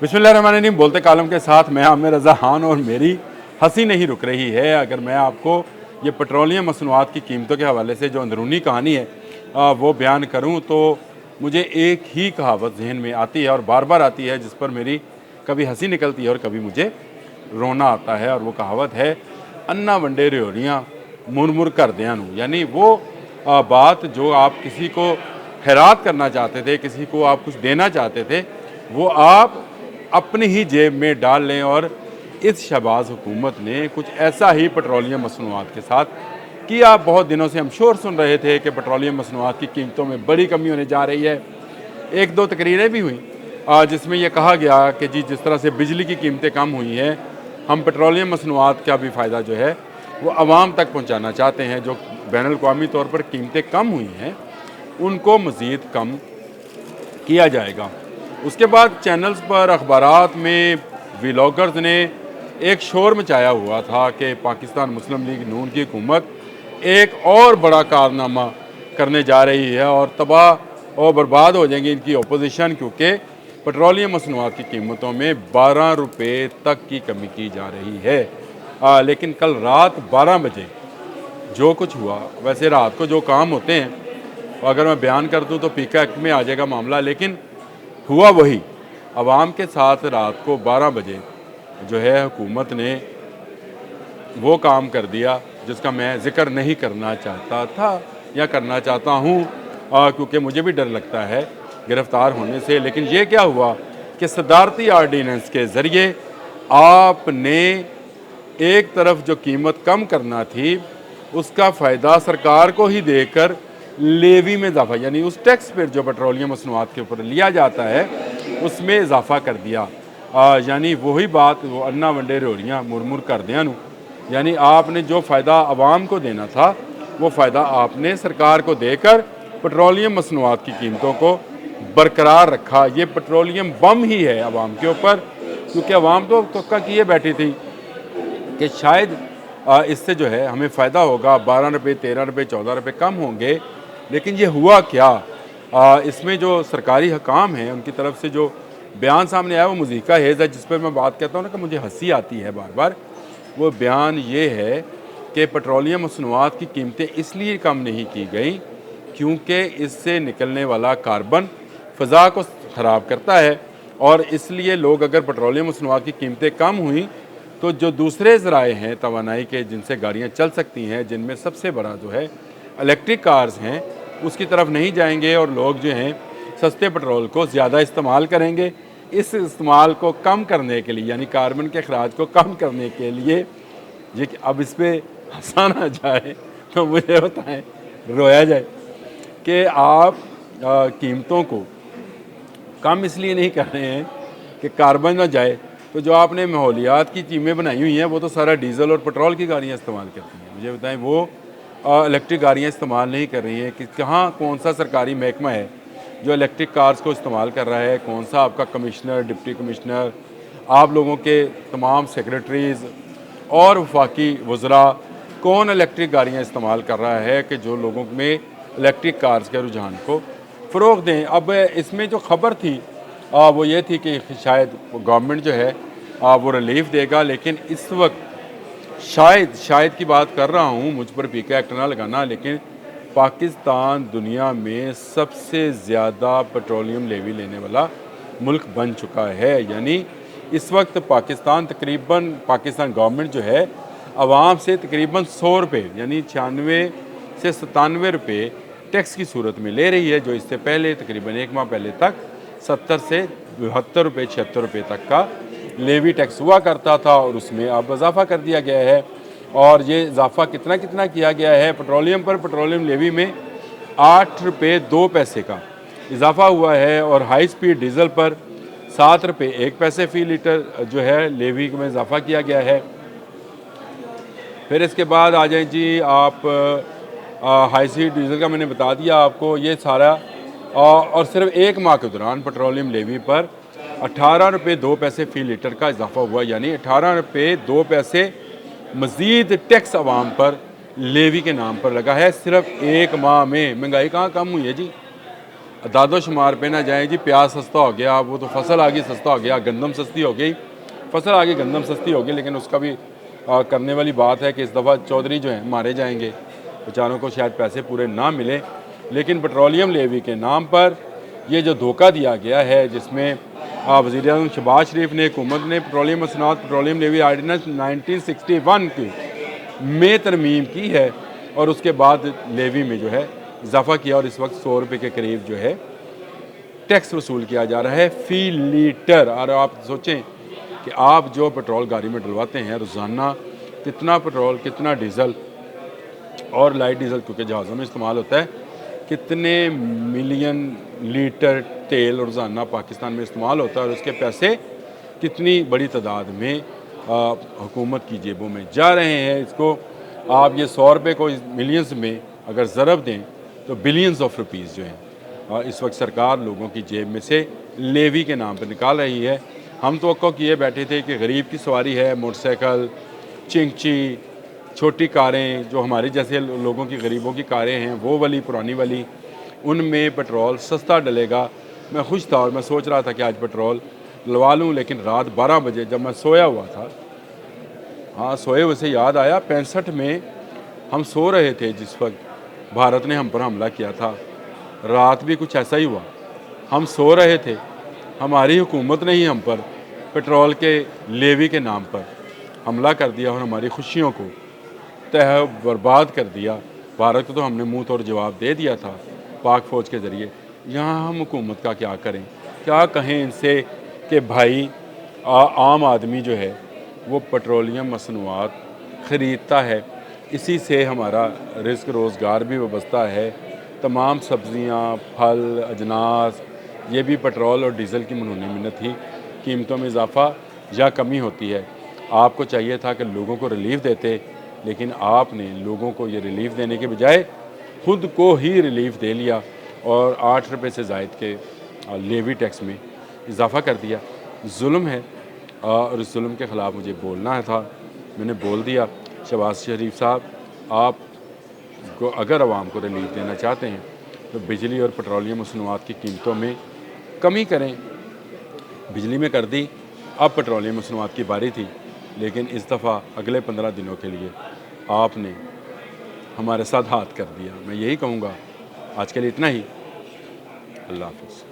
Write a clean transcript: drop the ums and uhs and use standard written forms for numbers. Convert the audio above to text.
बिस्मिल्लाहिर्रहमानिर्रहीम। बोलते कालम के साथ मैं आमिर रज़ा खान और मेरी हंसी नहीं रुक रही है। अगर मैं आपको ये पेट्रोलियम मसनूआत की कीमतों के हवाले से जो अंदरूनी कहानी है वो बयान करूं तो मुझे एक ही कहावत जहन में आती है और बार बार आती है, जिस पर मेरी कभी हंसी निकलती है और कभी मुझे रोना आता है। और वो कहावत है, अन्ना वंडे रेहड़ियाँ मुरमुर कर दियां नू। यानी वो बात जो आप किसी को खैरात करना चाहते थे, किसी को आप कुछ देना चाहते थे, वो आप अपनी ही जेब में डाल लें। और इस शहबाज हुकूमत ने कुछ ऐसा ही पेट्रोलियम मसनूआत के साथ किया। बहुत दिनों से हम शोर सुन रहे थे कि पेट्रोलियम मसनूआत की कीमतों में बड़ी कमी होने जा रही है। एक दो तकरीरें भी हुई जिसमें यह कहा गया कि जी जिस तरह से बिजली की कीमतें कम हुई हैं, हम पेट्रोलियम मसनूआत का भी फ़ायदा जो है वो आवाम तक पहुँचाना चाहते हैं। जो बैनुल अक़वामी तौर पर कीमतें कम हुई हैं उनको मज़ीद कम किया जाएगा। उसके बाद चैनल्स पर, अखबारात में व्लॉगर्स ने एक शोर मचाया हुआ था कि पाकिस्तान मुस्लिम लीग नून की हुकूमत एक और बड़ा कारनामा करने जा रही है और तबाह और बर्बाद हो जाएंगी इनकी अपोजिशन, क्योंकि पेट्रोलियम मसनूआत की कीमतों में 12 रुपये तक की कमी की जा रही है। लेकिन कल रात 12 बजे जो कुछ हुआ, वैसे रात को जो काम होते हैं अगर मैं बयान कर दूँ तो पीका एक्ट में आ जाएगा मामला, लेकिन हुआ वही। आवाम के साथ रात को 12 बजे जो है हुकूमत ने वो काम कर दिया जिसका मैं ज़िक्र नहीं करना चाहता था या करना चाहता हूँ, क्योंकि मुझे भी डर लगता है गिरफ़्तार होने से। लेकिन ये क्या हुआ कि सदारती आर्डीनेंस के ज़रिए आपने एक तरफ जो कीमत कम करना थी उसका फ़ायदा सरकार को ही देकर लेवी में इजाफा, यानी उस टैक्स पर जो पेट्रोलियम मसनूआत के ऊपर लिया जाता है उसमें इजाफा कर दिया। यानी वही बात, वो अन्ना वंडे रेहड़ियाँ मुरमुर कर दियां नू। यानी आपने जो फ़ायदा आवाम को देना था वो फ़ायदा आपने सरकार को देकर पेट्रोलियम मसनूआत की कीमतों को बरकरार रखा। ये पेट्रोलियम बम ही है आवाम के ऊपर, क्योंकि आवाम तो तवक्का किए बैठी थी कि शायद इससे जो है हमें फ़ायदा होगा, 12 रुपये, 13 रुपये, 14 रुपये कम होंगे। लेकिन ये हुआ क्या? इसमें जो सरकारी हकाम हैं उनकी तरफ से जो बयान सामने आया वो मुज़ीका हेज़ है, जिस पर मैं बात कहता हूँ ना कि मुझे हंसी आती है बार बार। वो बयान ये है कि पेट्रोलियम मसनूआत की कीमतें इसलिए कम नहीं की गई क्योंकि इससे निकलने वाला कार्बन फ़ज़ा को ख़राब करता है, और इसलिए लोग अगर पेट्रोलियम मसनूआत की कीमतें कम हुई तो जो दूसरे ज़राए हैं तवानाई के जिनसे गाड़ियाँ चल सकती हैं, जिनमें सबसे बड़ा जो है इलेक्ट्रिक कार्स हैं, उसकी तरफ नहीं जाएंगे और लोग जो हैं सस्ते पेट्रोल को ज़्यादा इस्तेमाल करेंगे। इस इस्तेमाल को कम करने के लिए, यानी कार्बन के अखराज को कम करने के लिए, ये अब इस पर हंसा ना जाए तो मुझे बताएं, रोया जाए कि आप कीमतों को कम इसलिए नहीं कर रहे हैं कि कार्बन ना जाए। तो जो आपने माहौलियात की टीमें बनाई हुई हैं वो तो सारा डीज़ल और पेट्रोल की गाड़ियाँ इस्तेमाल करती हैं। मुझे बताएं वो इलेक्ट्रिक गाड़ियाँ इस्तेमाल नहीं कर रही हैं कि कहाँ कौन सा सरकारी महकमा है जो इलेक्ट्रिक कार्स को इस्तेमाल कर रहा है, कौन सा आपका कमिश्नर, डिप्टी कमिश्नर, आप लोगों के तमाम सेक्रेटरीज़ और वफाकी वज़रा कौन इलेक्ट्रिक गाड़ियाँ इस्तेमाल कर रहा है कि जो लोगों में इलेक्ट्रिक कार्स के रुझान को फ़रोग़ दें। अब इसमें जो ख़बर थी वो ये थी कि शायद गवर्नमेंट जो है वो रिलीफ देगा, लेकिन इस वक्त शायद की बात कर रहा हूँ, मुझ पर पीका एक्ट ना लगाना, लेकिन पाकिस्तान दुनिया में सबसे ज़्यादा पेट्रोलियम लेवी लेने वाला मुल्क बन चुका है। यानी इस वक्त पाकिस्तान गवर्नमेंट जो है आवाम से तकरीबन 100 रुपये यानी 96 से 97 रुपये टैक्स की सूरत में ले रही है, जो इससे पहले तकरीबन एक माह पहले तक 70 से 72 रुपये 76 रुपये तक का लेवी टैक्स हुआ करता था, और उसमें अब इजाफा कर दिया गया है। और ये इजाफा कितना किया गया है पेट्रोलियम पर, पेट्रोलियम लेवी में 8 रुपये 2 पैसे का इजाफा हुआ है, और हाई स्पीड डीज़ल पर 7 रुपये 1 पैसे फ़ी लीटर जो है लेवी में इजाफा किया गया है। फिर इसके बाद आ जाए जी आप हाई स्पीड डीज़ल का मैंने बता दिया आपको, ये सारा और सिर्फ एक माह के दौरान पेट्रोलियम लेवी पर 18 रुपये 2 पैसे फ़ी लीटर का इजाफा हुआ। यानी 18 रुपये 2 पैसे मज़ीद टैक्स आवाम पर लेवी के नाम पर लगा है सिर्फ एक माह में। महंगाई कहाँ कम हुई है जी? दादो शुमार पे ना जाएं जी, प्याज सस्ता हो गया, वो तो फसल आ गई सस्ता हो गया, गंदम सस्ती हो गई, फसल आ गई गंदम सस्ती हो गई, लेकिन उसका भी करने वाली बात है कि इस दफ़ा चौधरी जो हैं मारे जाएंगे, बेचारों को शायद पैसे पूरे ना मिले, लेकिन पेट्रोलियम लेवी के नाम पर ये जो धोखा दिया गया है, जिसमें वज़ीर-ए-आज़म शहबाज शरीफ ने हुकूमत ने पेट्रोलियम मसनूआत पेट्रोलियम लेवी आर्डिनेंस 1961 की में तरमीम की है और उसके बाद लेवी में जो है इजाफा किया और इस वक्त 100 रुपये के करीब जो है टैक्स वसूल किया जा रहा है फ़ी लीटर। और आप सोचें कि आप जो पेट्रोल गाड़ी में डलवाते हैं रोज़ाना, कितना पेट्रोल, कितना डीज़ल और लाइट डीज़ल क्योंकि जहाज़ों में इस्तेमाल होता है, कितने मिलियन लीटर तेल रोज़ाना पाकिस्तान में इस्तेमाल होता है और उसके पैसे कितनी बड़ी तादाद में हुकूमत की जेबों में जा रहे हैं। इसको आप ये 100 रुपये को मिलियंस में अगर ज़रब दें तो बिलियंस ऑफ रुपीज़ जो हैं इस वक्त सरकार लोगों की जेब में से लेवी के नाम पर निकाल रही है। हम तो किए बैठे थे कि गरीब की सवारी है, मोटरसाइकिल, चिंगची, छोटी कारें जो हमारे जैसे लोगों की, गरीबों की कारें हैं, वो वाली पुरानी वाली, उनमें पेट्रोल सस्ता डलेगा। मैं खुश था और मैं सोच रहा था कि आज पेट्रोल डलवा लूँ, लेकिन रात 12 बजे जब मैं सोया हुआ था, हाँ सोए हुए से याद आया 65 में हम सो रहे थे जिस वक्त भारत ने हम पर हमला किया था, रात भी कुछ ऐसा ही हुआ। हम सो रहे थे, हमारी हुकूमत ने ही हम पर पेट्रोल के लेवी के नाम पर हमला कर दिया और हमारी खुशियों को तह बर्बाद कर दिया। भारत को तो हमने मुंह तोड़ जवाब दे दिया था पाक फ़ौज के ज़रिए। यहाँ हम हुकूमत का क्या करें, क्या कहें इनसे कि भाई आम आदमी जो है वो पेट्रोलियम मसनूआत ख़रीदता है, इसी से हमारा रिस्क रोज़गार भी वाबस्ता है। तमाम सब्ज़ियाँ, फल, अजनास, ये भी पेट्रोल और डीज़ल की मनूनी मिन्नत ही कीमतों में इजाफ़ा या कमी होती है। आपको चाहिए था कि लोगों को रिलीफ़ देते, लेकिन आपने लोगों को ये रिलीफ़ देने के बजाय खुद को ही रिलीफ़ दे लिया और 8 रुपये से ज़ायद के लेवी टैक्स में इजाफ़ा कर दिया। जुल्म है और इस जुल्म के ख़िलाफ़ मुझे बोलना था, मैंने बोल दिया। शहबाज शरीफ साहब, आप को अगर आवाम को रिलीफ देना चाहते हैं तो बिजली और पेट्रोलियम मसनूआत की कीमतों में कमी करें। बिजली में कर दी, अब पेट्रोलियम मसनूआत की बारी थी, लेकिन इस दफ़ा अगले 15 दिनों के लिए आपने हमारे साथ हाथ कर दिया। मैं यही कहूँगा, आज के लिए इतना ही। अल्लाह हाफ़िज़।